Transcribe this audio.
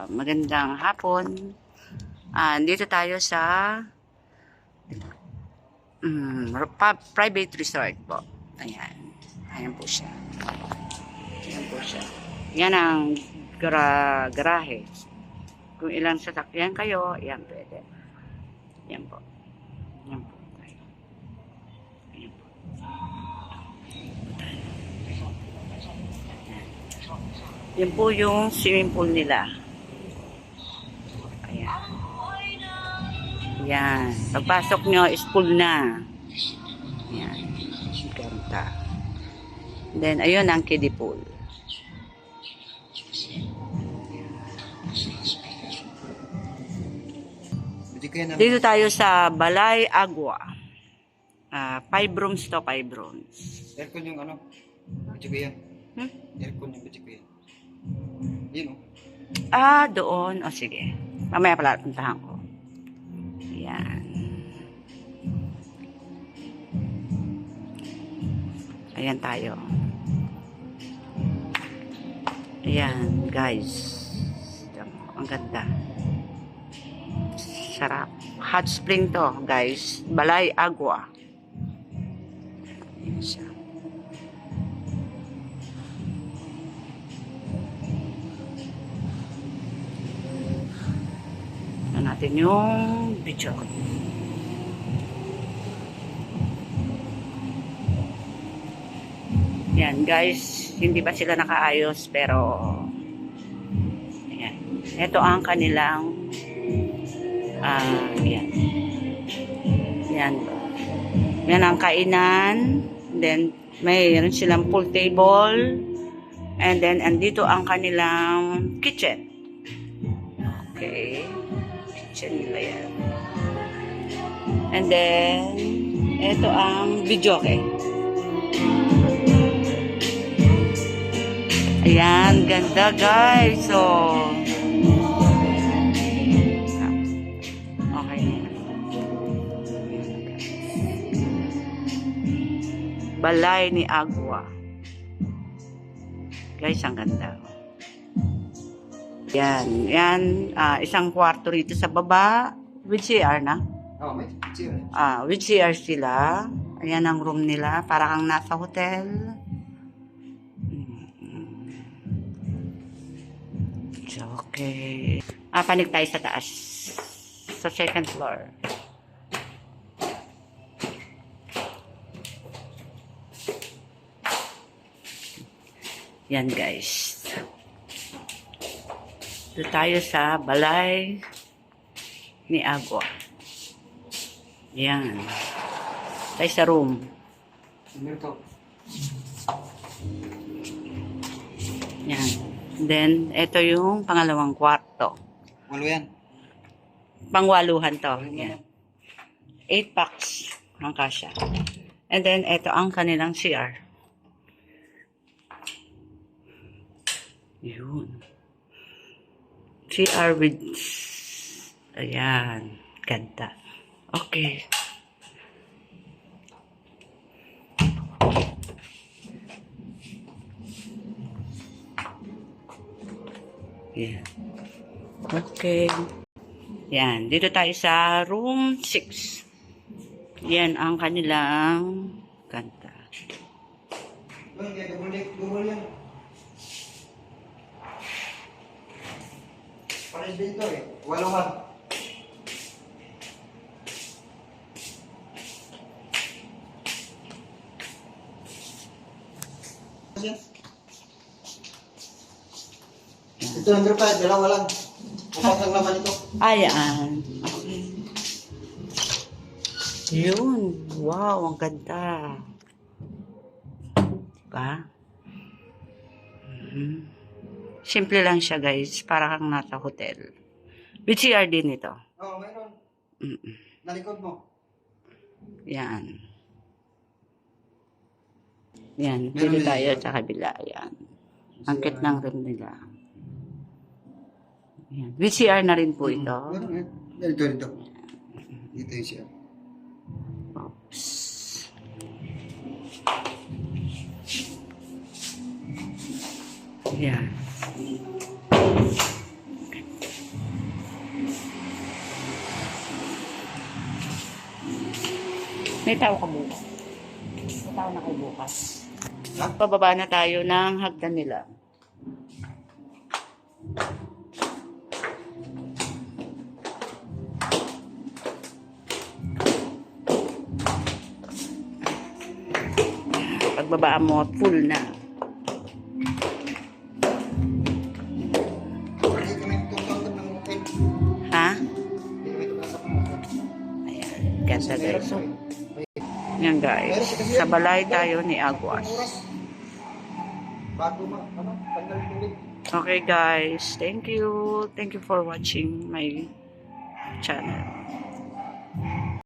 Magandang hapon. Dito tayo sa private resort po. Ayan. Ayan po siya. Ayan po siya. Yan ang garahe. Kung ilang sasakyan kayo, ayan pwede. Ayan po. Ayan po. Ayan po. Yan po yung swimming pool nila. Ayan. Yan. Pagpasok nyo is pool na. Yan. Ganda. Then, ayun ang kiddie pool. Dito tayo sa Balay Agua. 5 rooms to, 5 rooms. Aircon yung ano? Bitsi ko yan. Aircon yung bitsi ko yan. Yun o. Doon. O, sige. Mamaya pala, puntahan ko. Ayan. Ayan tayo. Ayan, guys. Ang ganda. Sarap. Hot spring to, guys. Balay Agua. Ayan siya. Natin yung video. Yan guys, hindi pa sila nakaayos pero ayan. Ito ang kanilang yan. Yan. Yan ang kainan. Then mayroon silang pool table. And then andito ang kanilang kitchen. Okay. Nila yan. And then, ito ang videoke. Ayan, ganda guys. So, okay. Balay ni Agua. Guys, ang ganda. Yan, yan, isang kwarto rito sa baba, with CR na. Oh, may CR. With CR sila. Ayan ang room nila, para kang nasa hotel. Okay. Panik tayo sa taas. Sa second floor. Yan guys. Dito tayo sa Balay ni Agua. Yan. Tayo sa room. Yan. Then, ito yung pangalawang kwarto. Walo yan. Pangwaluhan to. Yan. 8 packs ang kasya. And then, ito ang kanilang CR. Yun. CR with ayan, ganda. Okay. Yan. Okay. Yan, dito tayo sa room 6. Yan ang kanilang ganda. Pares dito eh. Waluhan. Ito number 5, dalawa lang. Upat lang naman ito. Ayan. Okay. Yun. Wow, ang ganda. Diba? Simple lang siya guys. Para kang nasa hotel. With CR din ito. Oo, mayroon. Nalikod mo. Yan. Yan. Meron Dito din tayo dito. sa kabila. Yan. Ang cute ng room nila. Yan. With CR na rin po ito. Meron eh. Dito. Dito yung siya. Oops. Yan. May tao ka bukas. May tao na kayo bukas. Ha? Pababa na tayo ng hagdan nila. Pagbaba mo, full na. Hindi kami tutangkad ng hotel. Ha? Hindi kami tumasok ng hotel. Ayan. Ganda guys. So, May- yan guys. Sa balay tayo ni Aguas. oras. Bago tanggal tuloy. Okay guys. Thank you. Thank you for watching my channel.